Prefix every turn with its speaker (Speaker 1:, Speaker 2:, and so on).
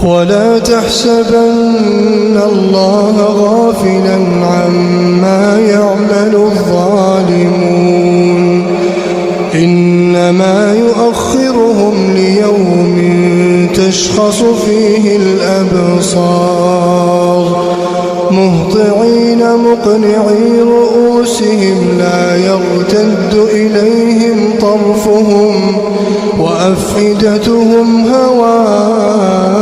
Speaker 1: ولا تحسبن الله غافلا عما يعمل الظالمون إنما يؤخرهم ليوم تشخص فيه الأبصار مهطعين مقنعي رؤوسهم لا يرتد إليهم طرفهم وأفئدتهم هواء